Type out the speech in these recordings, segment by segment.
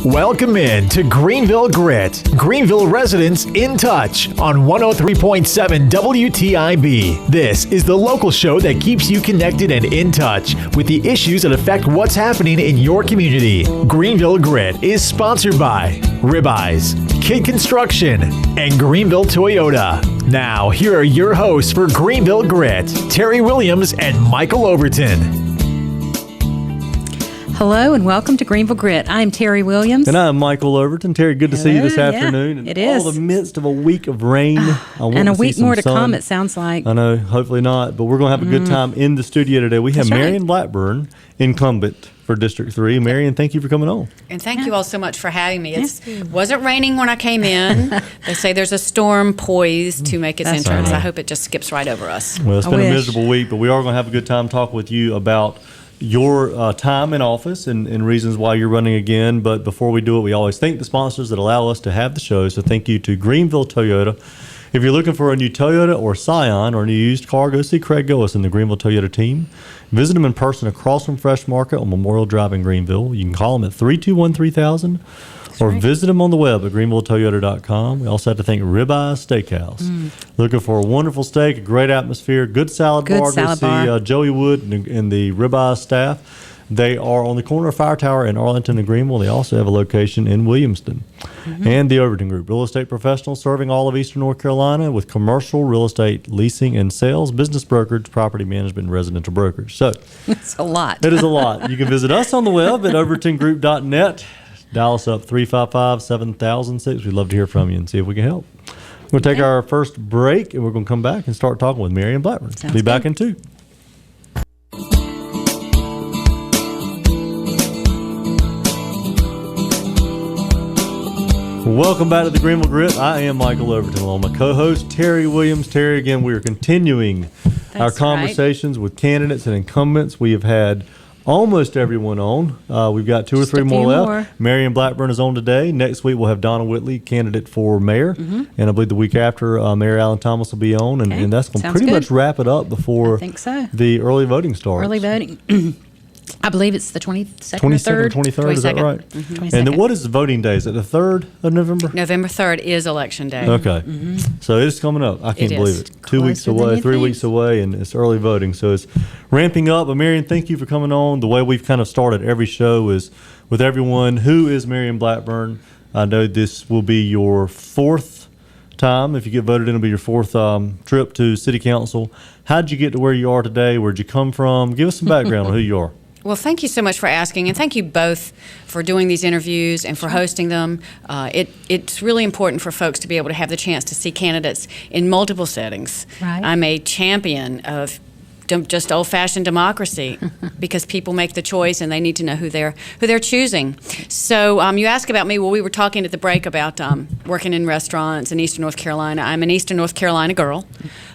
Welcome in to Greenville Grit, Greenville residents in touch on 103.7 WTIB. This is the local show that keeps you connected and in touch with the issues that affect what's happening in your community. Greenville Grit is sponsored by Ribeyes, Kid Construction, and Greenville Toyota. Now, here are your hosts for Greenville Grit, Terry Williams and Michael Overton. Hello and welcome to Greenville Grit. I'm Terry Williams. And I'm Michael Overton. Terry, good to see you this afternoon. Yeah, it is. All the midst of a week of rain. And a week more to come, it sounds like. I know, hopefully not. But we're going to have a good time in the studio today. We have Marion Blackburn, incumbent for District 3. Marion, thank you for coming on. And thank you all so much for having me. It wasn't raining when I came in. They say there's a storm poised to make its entrance. right. I hope it just skips right over us. Well, it's been a miserable week, but we are going to have a good time talking with you about your time in office and reasons why you're running again. But before we do it, we always thank the sponsors that allow us to have the show. So thank you to Greenville Toyota. If you're looking for a new Toyota or Scion or a new used car, go see Craig Gillis and the Greenville Toyota team. Visit them in person across from Fresh Market on Memorial Drive in Greenville. You can call them at 321-3000 or visit them on the web at greenvilletoyota.com. We also have to thank Ribeyes Steakhouse. Looking for a wonderful steak, a great atmosphere, good salad bar. Go see Joey Wood and the Ribeyes staff. They are on the corner of Fire Tower in Arlington and Greenville. They also have a location in Williamston. And the Overton Group, real estate professionals serving all of Eastern North Carolina with commercial real estate leasing and sales, business brokerage, property management, and residential brokerage. So it's a lot. It is a lot. You can visit us on the web at overtongroup.net. Dial us up 355-7006. We'd love to hear from you and see if we can help. We're going to take our first break, and we're going to come back and start talking with Marion Blackburn. Be back in 2. Welcome back to the Greenville Grit. I am Michael Overton, along with my co-host Terry Williams. Terry, again, we are continuing our conversations with candidates and incumbents. We have had almost everyone on. We've got 2 or 3 more left. Marion Blackburn is on today. Next week we'll have Donna Whitley, candidate for mayor. And I believe the week after, Mayor Alan Thomas will be on. And that's going to pretty much wrap it up before the early voting starts. Early voting. I believe it's the 22nd or 3rd. 23rd, is that right? And then what is the voting day? Is it the 3rd of November? November 3rd is election day. Okay. So it's coming up. I can't believe it. 2 weeks away, 3 weeks away, and it's early voting. So it's ramping up. But Marion, thank you for coming on. The way we've kind of started every show is with everyone. Who is Marion Blackburn? I know this will be your 4th time. If you get voted in, it'll be your 4th trip to city council. How'd you get to where you are today? Where'd you come from? Give us some background on who you are. Well, thank you so much for asking, and thank you both for doing these interviews and for hosting them. It's really important for folks to be able to have the chance to see candidates in multiple settings. Right. I'm a champion of just old-fashioned democracy because people make the choice and they need to know who they're choosing. So you asked about me. Well, we were talking at the break about working in restaurants in Eastern North Carolina. I'm an Eastern North Carolina girl.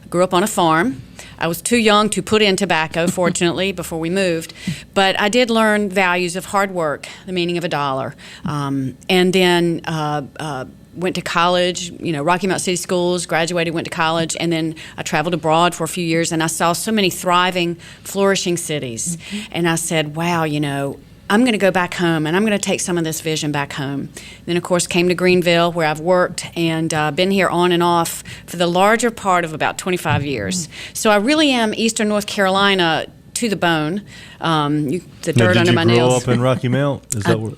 I grew up on a farm. I was too young to put in tobacco, fortunately, before we moved. But I did learn values of hard work, the meaning of a dollar. And then went to college, Rocky Mount City Schools, graduated, went to college, and then I traveled abroad for a few years, and I saw so many thriving, flourishing cities. And I said, wow, I'm going to go back home, and I'm going to take some of this vision back home. Then, of course, came to Greenville, where I've worked and been here on and off for the larger part of about 25 years. So I really am Eastern North Carolina to the bone. The dirt under my nails. Did you grow up in Rocky Mount?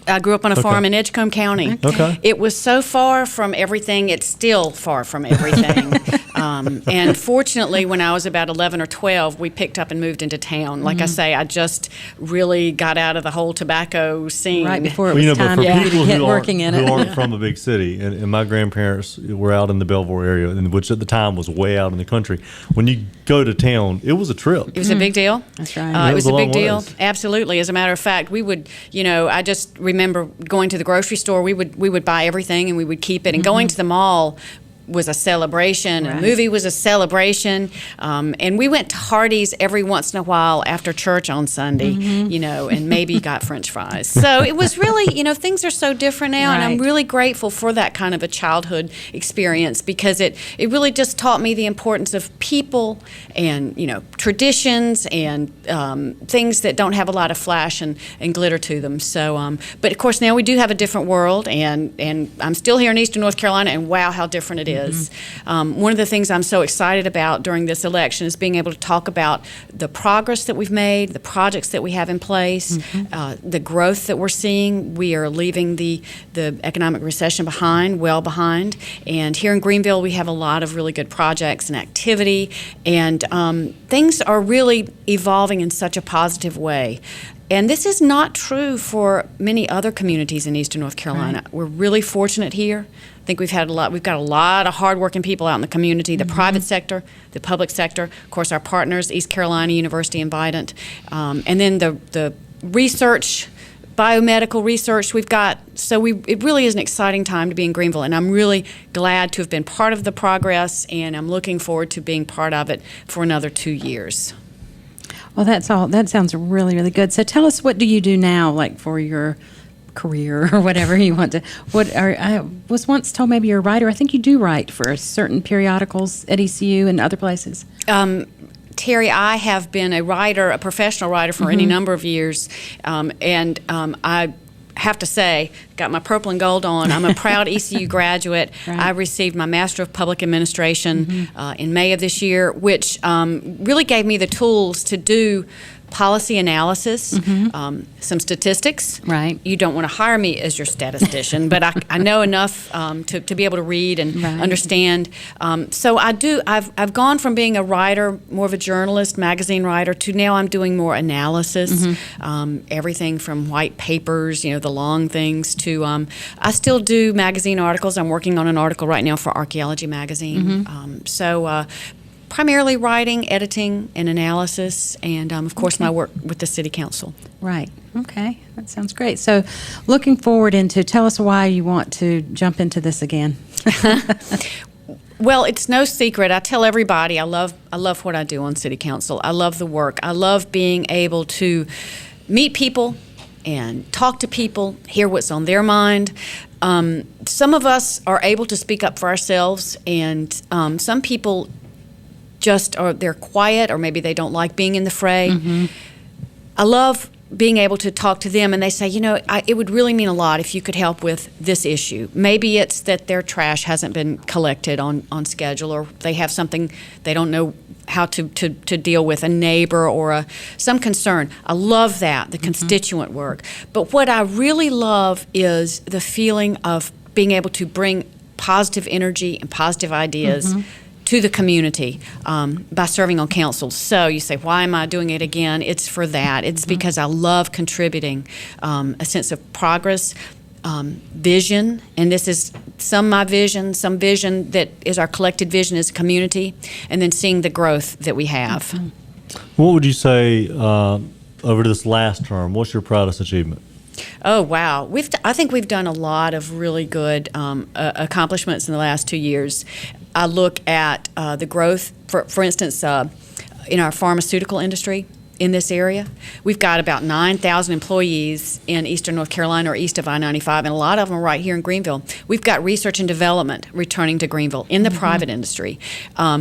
I grew up on a farm in Edgecombe County. Okay. It was so far from everything. It's still far from everything. And fortunately, when I was about 11 or 12, we picked up and moved into town. Like I say, I just really got out of the whole tobacco scene. Right before it was time for you to get working in it. Who aren't from a big city, and my grandparents were out in the Belvoir area, which at the time was way out in the country. When you go to town, it was a trip. It was a big deal. That's right. It was a big deal. Absolutely. As a matter of fact, we would, I just remember going to the grocery store. We would buy everything and we would keep it. And going to the mall was a celebration, Right. a movie was a celebration, and we went to Hardee's every once in a while after church on Sunday, and maybe got French fries. So it was really, things are so different now, and I'm Right. really grateful for that kind of a childhood experience because it really just taught me the importance of people and, traditions and things that don't have a lot of flash and glitter to them. So, but of course now we do have a different world, and I'm still here in Eastern North Carolina, and wow, how different it is. One of the things I'm so excited about during this election is being able to talk about the progress that we've made, the projects that we have in place, the growth that we're seeing. We are leaving the economic recession well behind. And here in Greenville, we have a lot of really good projects and activity, and things are really evolving in such a positive way. And this is not true for many other communities in Eastern North Carolina. Right. We're really fortunate here. I think we've got a lot of hardworking people out in the community, the private sector, the public sector, of course our partners, East Carolina University and Vidant, and then the research, biomedical research we've got. So it really is an exciting time to be in Greenville, and I'm really glad to have been part of the progress, and I'm looking forward to being part of it for another 2 years. Well, that sounds really, really good. So tell us, what do you do now, like for your career or whatever you want to? I was once told maybe you're a writer. I think you do write for certain periodicals at ECU and other places. Terry, I have been a writer, a professional writer for any number of years, and I have to say, got my purple and gold on. I'm a proud ECU graduate. Right. I received my Master of Public Administration in May of this year, which really gave me the tools to do policy analysis, some statistics. Right. You don't want to hire me as your statistician, but I know enough to be able to read and Right. understand. So I've gone from being a writer, more of a journalist, magazine writer, to now I'm doing more analysis. Everything from white papers, the long things, to I still do magazine articles. I'm working on an article right now for Archaeology Magazine. Primarily writing, editing, and analysis, and of course my work with the City Council. Right. Okay. That sounds great. So looking forward tell us why you want to jump into this again. Well, it's no secret. I tell everybody I love what I do on City Council. I love the work. I love being able to meet people and talk to people, hear what's on their mind. Some of us are able to speak up for ourselves, and some people they're quiet, or maybe they don't like being in the fray. I love being able to talk to them, and they say, it would really mean a lot if you could help with this issue. Maybe it's that their trash hasn't been collected on schedule, or they have something they don't know how to deal with, a neighbor or some concern. I love that, the constituent work. But what I really love is the feeling of being able to bring positive energy and positive ideas to the community by serving on council. So you say, why am I doing it again? It's for that. It's because I love contributing a sense of progress, vision, and this is some my vision, some vision that is our collected vision as a community, and then seeing the growth that we have. What would you say over this last term? What's your proudest achievement? Oh, wow. I think we've done a lot of really good accomplishments in the last 2 years. I look at the growth, for instance, in our pharmaceutical industry in this area. We've got about 9,000 employees in Eastern North Carolina, or east of I-95, and a lot of them are right here in Greenville. We've got research and development returning to Greenville in the private industry.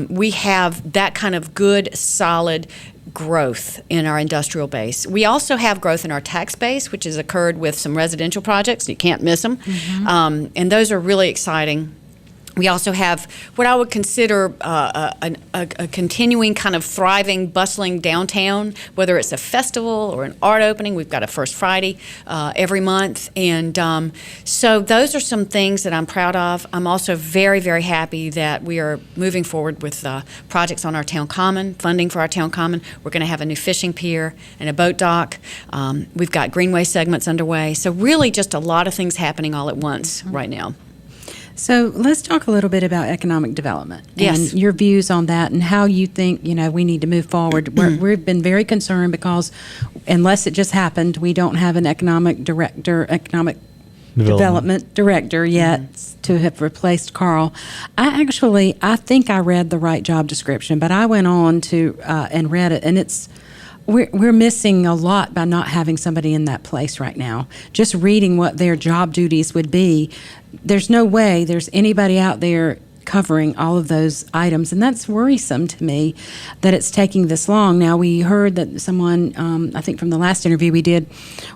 We have that kind of good, solid growth in our industrial base. We also have growth in our tax base, which has occurred with some residential projects. You can't miss them. And those are really exciting. We also have what I would consider a continuing kind of thriving, bustling downtown, whether it's a festival or an art opening. We've got a First Friday every month. And so those are some things that I'm proud of. I'm also very, very happy that we are moving forward with projects on our town common, funding for our town common. We're going to have a new fishing pier and a boat dock. We've got greenway segments underway. So really just a lot of things happening all at once right now. So let's talk a little bit about economic development Yes. and your views on that, and how you think we need to move forward. We've been very concerned because unless it just happened, we don't have an economic Development Director yet to have replaced Carl. I think I read the right job description, but I went on to and read it, and we're missing a lot by not having somebody in that place right now. Just reading what their job duties would be, there's no way there's anybody out there covering all of those items, and that's worrisome to me that it's taking this long. Now, we heard that someone, I think from the last interview we did,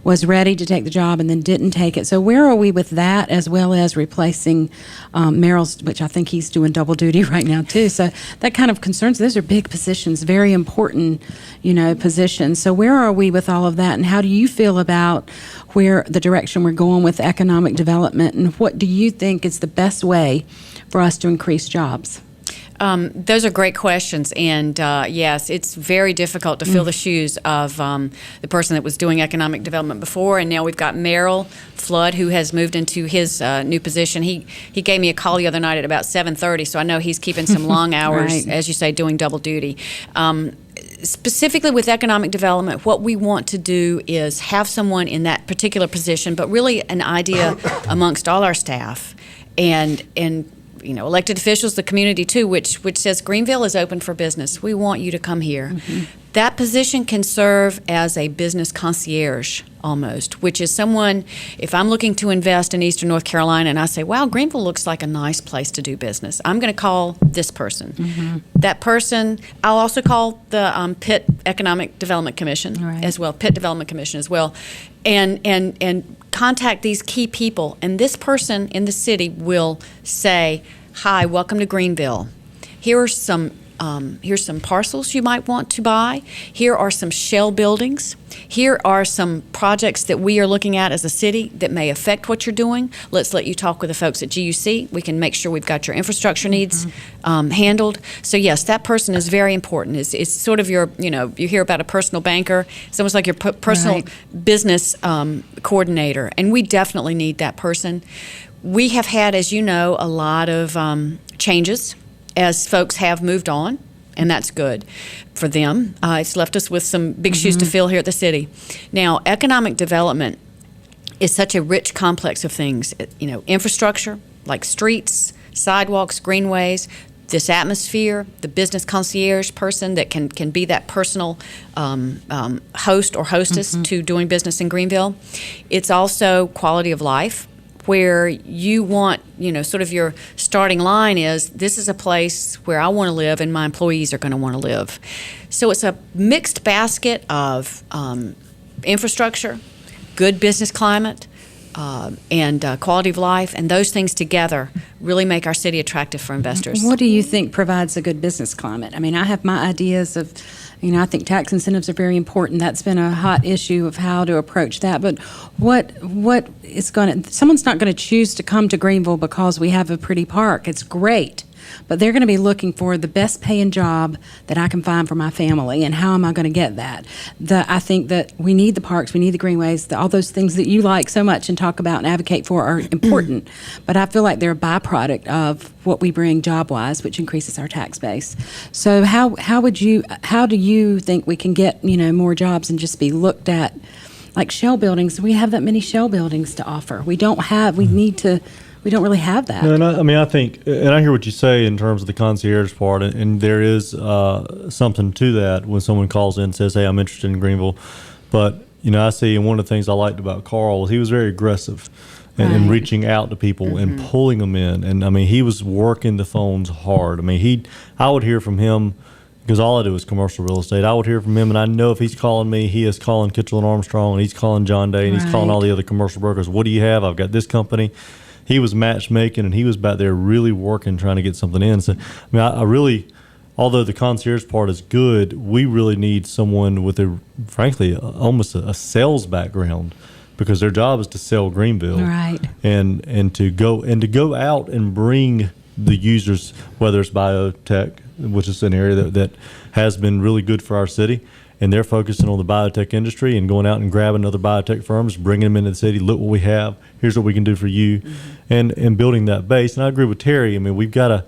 was ready to take the job and then didn't take it. So where are we with that, as well as replacing Merrill's, which I think he's doing double duty right now too. So that kind of concerns. Those are big positions, very important, positions. So where are we with all of that, and how do you feel about where the direction we're going with economic development, and what do you think is the best way for us to increase jobs? Those are great questions, and yes, it's very difficult to fill the shoes of the person that was doing economic development before, and now we've got Merrill Flood, who has moved into his new position. He gave me a call the other night at about 7:30, so I know he's keeping some long hours, Right. as you say, doing double duty. Specifically with economic development, what we want to do is have someone in that particular position, but really an idea amongst all our staff, and elected officials, the community too, which says Greenville is open for business. We want you to come here. That position can serve as a business concierge almost, which is someone, if I'm looking to invest in Eastern North Carolina and I say, wow, Greenville looks like a nice place to do business, I'm going to call this person. That person, I'll also call the Pitt Economic Development Commission as well, Pitt Development Commission as well, and contact these key people. And this person in the city will say, hi, welcome to Greenville. Here's some parcels you might want to buy. Here are some shell buildings. Here are some projects that we are looking at as a city that may affect what you're doing. Let's let you talk with the folks at GUC. We can make sure we've got your infrastructure needs handled. So yes, that person is very important. It's sort of your, you hear about a personal banker. It's almost like your personal business coordinator, and we definitely need that person. We have had, as you know, a lot of changes as folks have moved on, and that's good for them. It's left us with some big shoes to fill here at the city. Now, economic development is such a rich complex of things. Infrastructure, like streets, sidewalks, greenways, this atmosphere, the business concierge person that can be that personal host or hostess to doing business in Greenville. It's also quality of life, where you want, sort of your starting line is, this is a place where I want to live and my employees are going to want to live. So it's a mixed basket of infrastructure, good business climate, and quality of life, and those things together really make our city attractive for investors. What do you think provides a good business climate? I mean, I have my ideas of, I think tax incentives are very important. That's been a hot issue of how to approach that. But what is someone's not going to choose to come to Greenville because we have a pretty park. It's great. But they're going to be looking for the best paying job that I can find for my family, and how am I going to get that? I think that we need the parks, we need the greenways, all those things that you like so much and talk about and advocate for are important. But I feel like they're a byproduct of what we bring job-wise, which increases our tax base. So how do you think we can get more jobs and just be looked at like shell buildings? We have that many shell buildings to offer. We don't really have that. No, and I think, and I hear what you say in terms of the concierge part, and there is something to that when someone calls in and says, hey, I'm interested in Greenville. But, I see, and one of the things I liked about Carl was he was very aggressive in reaching out to people and pulling them in. And, he was working the phones hard. I would hear from him, because all I do is commercial real estate. I would hear from him, and I know if he's calling me, he is calling Kitchell and Armstrong, and he's calling John Day, and he's calling all the other commercial brokers. What do you have? I've got this company. He was matchmaking, and he was back there really working, trying to get something in. So, I really, although the concierge part is good, we really need someone with frankly, almost a sales background, because their job is to sell Greenville, and to go out and bring the users, whether it's biotech, which is an area that has been really good for our city. And they're focusing on the biotech industry and going out and grabbing other biotech firms, bringing them into the city. Look what we have. Here's what we can do for you, and building that base. And I agree with Terry. We've got to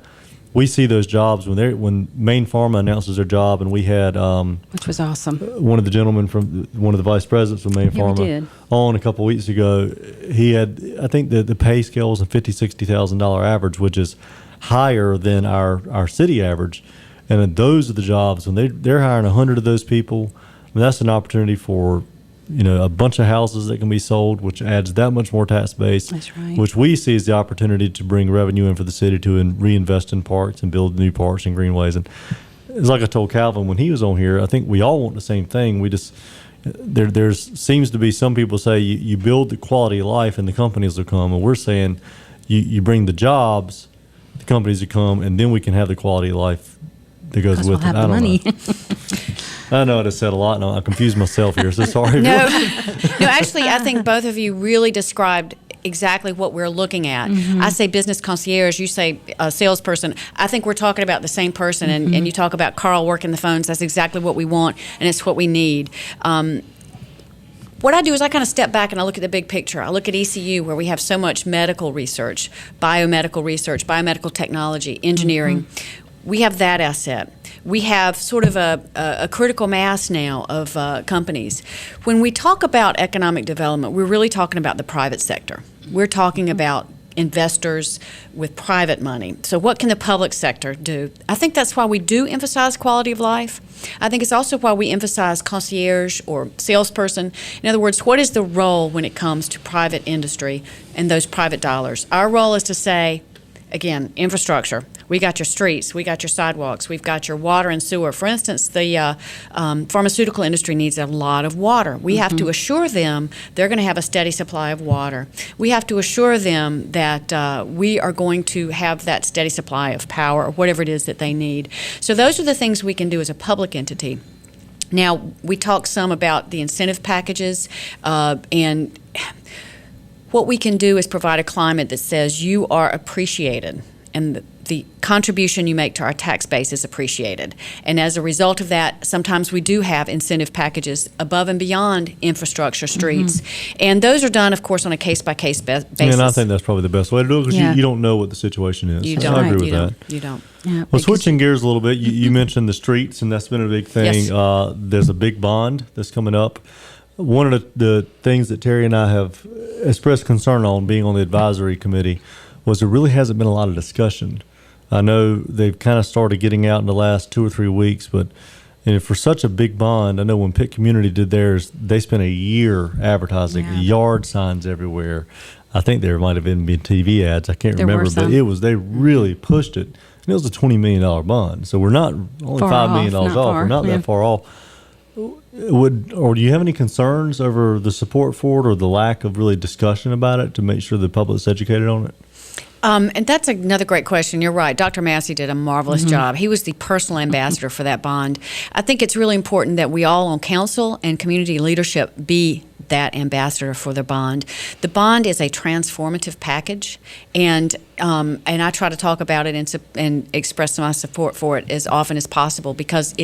we see those jobs when Maine Pharma announces their job, and we had Which was awesome. one of the gentlemen from one of the vice presidents from Maine Yeah, we Pharma did. on a couple weeks ago. He had, I think the pay scale was a $50,000-$60,000 average, which is higher than our city average. And then those are the jobs when they're hiring 100 of those people. I mean, that's an opportunity for a bunch of houses that can be sold, which adds that much more tax base. That's right. Which we see as the opportunity to bring revenue in for the city to reinvest in parks and build new parks and greenways. And it's like I told Calvin when he was on here, I think we all want the same thing. We just there's seems to be some people say you build the quality of life and the companies will come, and we're saying you bring the jobs, the companies will come, and then we can have the quality of life that goes Because with we'll it. have the money. I know I just said a lot, and I confused myself here, so sorry. No, actually, I think both of you really described exactly what we're looking at. I say business concierge, you say salesperson. I think we're talking about the same person, and you talk about Carl working the phones. That's exactly what we want, and it's what we need. What I do is I kind of step back and I look at the big picture. I look at ECU, where we have so much medical research, biomedical technology, engineering. We have that asset. We have sort of a critical mass now of companies. When we talk about economic development, we're really talking about the private sector. We're talking about investors with private money. So what can the public sector do? I think that's why we do emphasize quality of life. I think it's also why we emphasize concierge or salesperson. In other words, what is the role when it comes to private industry and those private dollars? Our role is to say, again, infrastructure. We got your streets, we got your sidewalks, we've got your water and sewer. For instance, the pharmaceutical industry needs a lot of water. We have to assure them they're going to have a steady supply of water. We have to assure them that we are going to have that steady supply of power or whatever it is that they need. So those are the things we can do as a public entity. Now, we talked some about the incentive packages, and what we can do is provide a climate that says you are appreciated, and the contribution you make to our tax base is appreciated. And as a result of that, sometimes we do have incentive packages above and beyond infrastructure, streets. And those are done, of course, on a case-by-case basis. And I think that's probably the best way to do it, because Yeah. you don't know what the situation is. You So don't. I agree with you that. don't. You don't. Yeah, Well, because- switching gears a little bit, you mentioned the streets, and that's been a big thing. Yes. There's a big bond that's coming up. One of the things that Terry and I have expressed concern on, being on the advisory committee, was there really hasn't been a lot of discussion. I know they've kind of started getting out in the last 2 or 3 weeks, but for such a big bond, I know when Pitt Community did theirs, they spent a year advertising, Yeah. yard signs everywhere. I think there might have even been TV ads. I can't There were remember, but some. they really pushed it. And it was a $20 million bond. So we're not only Far $5 million off, off. not far, We're not yeah. that far off. Or do you have any concerns over the support for it, or the lack of really discussion about it, to make sure the public's educated on it? And that's another great question. You're right. Dr. Massey did a marvelous job. He was the personal ambassador for that bond. I think it's really important that we all on council and community leadership be that ambassador for the bond. The bond is a transformative package, and I try to talk about it and express my support for it as often as possible, because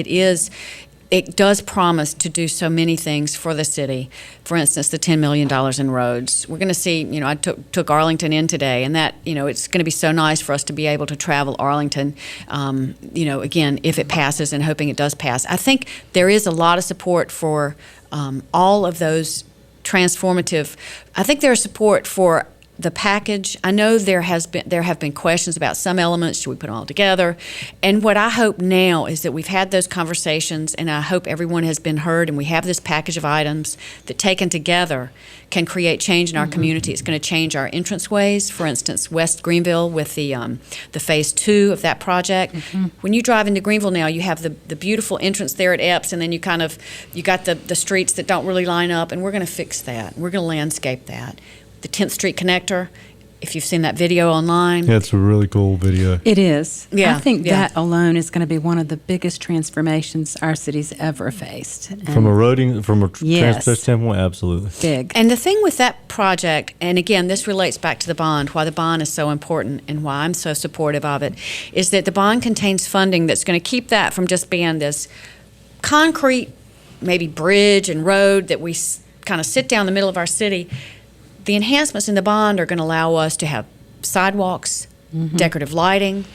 it does promise to do so many things for the city. For instance, the $10 million in roads. We're going to see, I took Arlington in today, and that, it's going to be so nice for us to be able to travel Arlington, again, if it passes, and hoping it does pass. I think there is a lot of support for all of those transformative. I think there's support for the package. I know there have been questions about some elements. Should we put them all together? And what I hope now is that we've had those conversations, and I hope everyone has been heard, and we have this package of items that, taken together, can create change in our community. It's going to change our entranceways. For instance, West Greenville with the phase 2 of that project. When you drive into Greenville now, you have the beautiful entrance there at Epps, and then you got the streets that don't really line up, and we're going to fix that. We're going to landscape that. The 10th Street connector, if you've seen that video online. Yeah, it's a really cool video. It is. Yeah, I think yeah. that alone is going to be one of the biggest transformations our city's ever faced. From a Yes. transportation standpoint, absolutely. Big. And the thing with that project, and again, this relates back to the bond, why the bond is so important and why I'm so supportive of it, is that the bond contains funding that's going to keep that from just being this concrete, maybe bridge and road that we kind of sit down the middle of our city. The enhancements in the bond are going to allow us to have sidewalks, decorative lighting,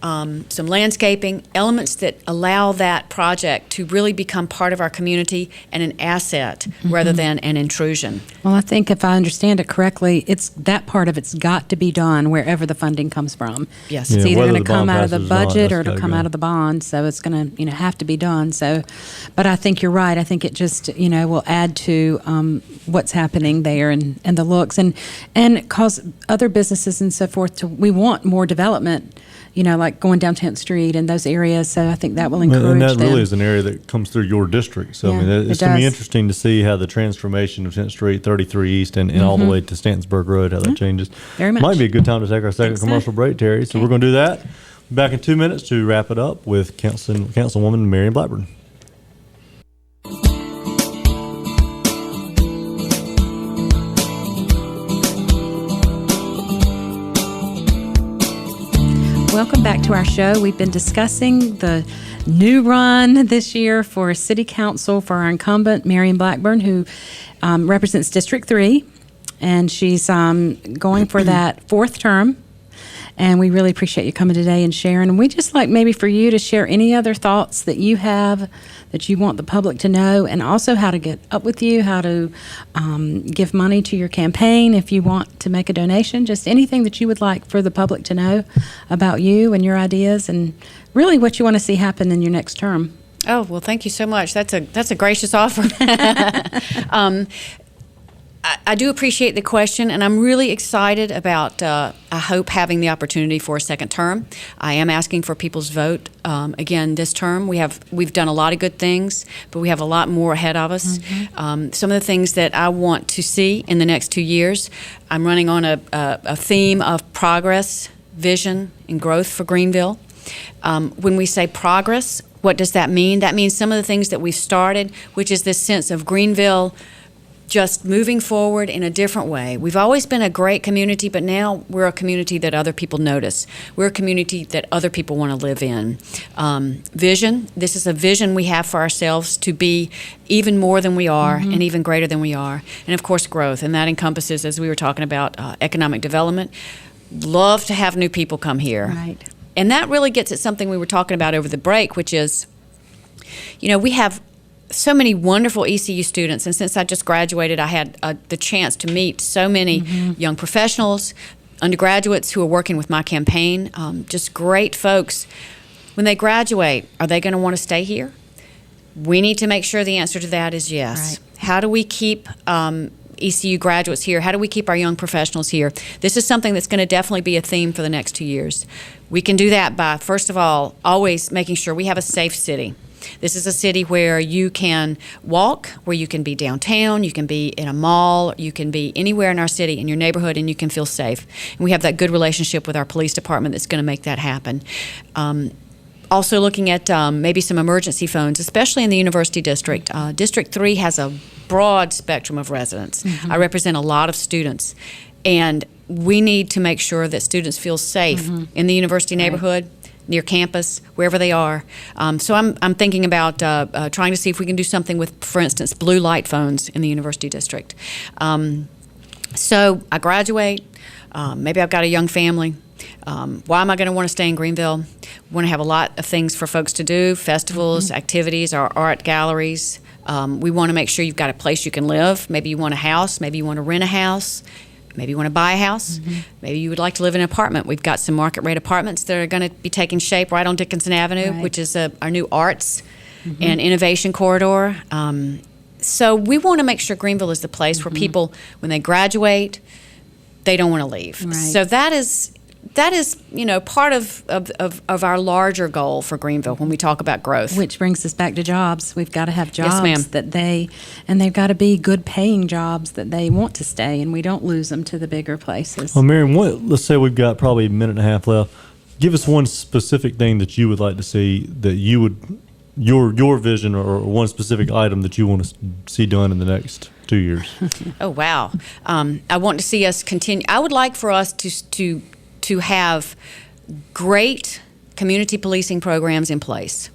some landscaping, elements that allow that project to really become part of our community and an asset rather than an intrusion. Well, I think if I understand it correctly, it's that part of it's got to be done wherever the funding comes from. Yes. It's Yeah, either whether going to the bond come out of the passes or not, budget or that's it'll gotta come go. out of the bond. So it's going to have to be done. So, but I think you're right. I think it just will add to what's happening there and the looks and cause other businesses and so forth to. We want more development. Like going down 10th Street and those areas. So I think that will encourage And that them. really is an area that comes through your district. So, I Yeah, mean, it it's going to be does. interesting to see how the transformation of 10th Street, 33 East, and all the way to Stantonsburg Road, how that changes. Very much. Might be a good time to take our second Think so. commercial break, Terry. So Okay. we're going to do that. Back in 2 minutes to wrap it up with Councilwoman Marion Blackburn. Welcome back to our show. We've been discussing the new run this year for City Council for our incumbent, Marion Blackburn, who represents District 3. And she's going for that fourth term. And we really appreciate you coming today and sharing. And we just like maybe for you to share any other thoughts that you have that you want the public to know, and also how to get up with you, how to give money to your campaign if you want to make a donation, just anything that you would like for the public to know about you and your ideas and really what you want to see happen in your next term. Oh, well, thank you so much. That's a gracious offer. I do appreciate the question, and I'm really excited about, I hope, having the opportunity for a second term. I am asking for people's vote again this term. We've done a lot of good things, but we have a lot more ahead of us. Some of the things that I want to see in the next 2 years, I'm running on a theme of progress, vision, and growth for Greenville. When we say progress, what does that mean? That means some of the things that we've started, which is this sense of Greenville just moving forward in a different way. We've always been a great community, but now we're a community that other people notice. We're a community that other people want to live in. Vision, this is a vision we have for ourselves to be even more than we are and even greater than we are. And of course, growth, and that encompasses, as we were talking about, economic development. Love to have new people come here. Right. And that really gets at something we were talking about over the break, which is, we have so many wonderful ECU students, and since I just graduated, I had the chance to meet so many young professionals, undergraduates who are working with my campaign, just great folks. When they graduate, are they going to want to stay here? We need to make sure the answer to that is yes. Right. How do we keep ECU graduates here? How do we keep our young professionals here? This is something that's going to definitely be a theme for the next 2 years. We can do that by, first of all, always making sure we have a safe city. This is a city where you can walk, where you can be downtown, you can be in a mall, you can be anywhere in our city, in your neighborhood, and you can feel safe. And we have that good relationship with our police department that's going to make that happen. Also looking at maybe some emergency phones, especially in the University District. District 3 has a broad spectrum of residents. I represent a lot of students, and we need to make sure that students feel safe in the university neighborhood, near campus, wherever they are. So I'm thinking about trying to see if we can do something with, for instance, blue light phones in the University District. So I graduate, maybe I've got a young family. Why am I going to want to stay in Greenville? We want to have a lot of things for folks to do, festivals, activities, our art galleries. We want to make sure you've got a place you can live. Maybe you want a house, maybe you want to rent a house. Maybe you want to buy a house. Maybe you would like to live in an apartment. We've got some market rate apartments that are going to be taking shape right on Dickinson Avenue, Right. which is our new arts and innovation corridor. So we want to make sure Greenville is the place where people, when they graduate, they don't want to leave. Right. So that is part of our larger goal for Greenville when we talk about growth. Which brings us back to jobs. We've got to have Yes, ma'am. jobs they've got to be good paying jobs that they want to stay, and we don't lose them to the bigger places. Well, Marion, let's say we've got probably a minute and a half left. Give us one specific thing that you would like to see that you would, your vision or one specific item that you want to see done in the next 2 years. Oh, wow. I want to see us continue. I would like for us to have great community policing programs in place.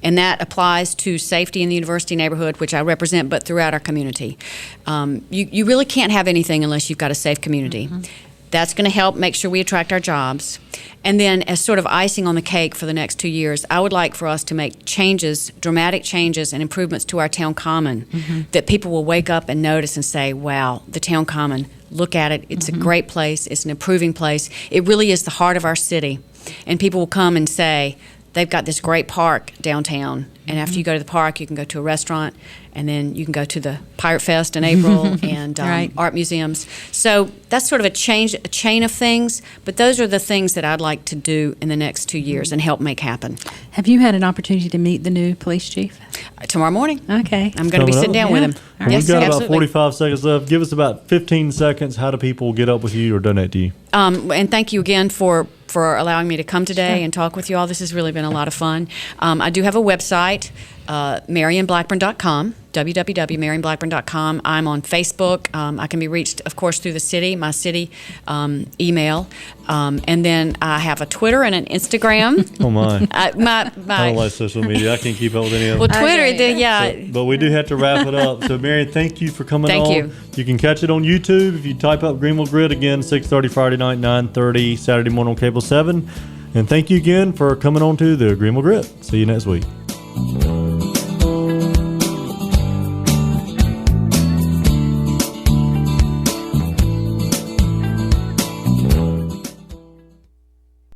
And that applies to safety in the university neighborhood, which I represent, but throughout our community. You really can't have anything unless you've got a safe community. That's going to help make sure we attract our jobs. And then as sort of icing on the cake for the next 2 years, I would like for us to make changes, dramatic changes and improvements to our town common that people will wake up and notice and say, wow, the town common, look at it. It's a great place. It's an improving place. It really is the heart of our city. And people will come and say, they've got this great park downtown, and after you go to the park, you can go to a restaurant, and then you can go to the Pirate Fest in April and Right. art museums. So that's sort of a chain of things, but those are the things that I'd like to do in the next 2 years and help make happen. Have you had an opportunity to meet the new police chief? Tomorrow morning, Okay. I'm going to be Coming sitting up. down with him. All right. We've got about absolutely. 45 seconds left. Give us about 15 seconds. How do people get up with you or donate to you? And thank you again for allowing me to come today Sure. and talk with you all. This has really been a lot of fun. I do have a website, MarionBlackburn.com, www.marionblackburn.com. I'm on Facebook. I can be reached, of course, through the city, my city email. And then I have a Twitter and an Instagram. Oh, my. I I don't like social media. I can't keep up with any of well, them. Twitter, Okay. yeah. But we do have to wrap it up. So, Marion, thank you for coming Thank on. you. You can catch it on YouTube if you type up Greenville Grit again, 6:30 Friday night, 9:30 Saturday morning on Cable 7. And thank you again for coming on to the Greenville Grit. See you next week.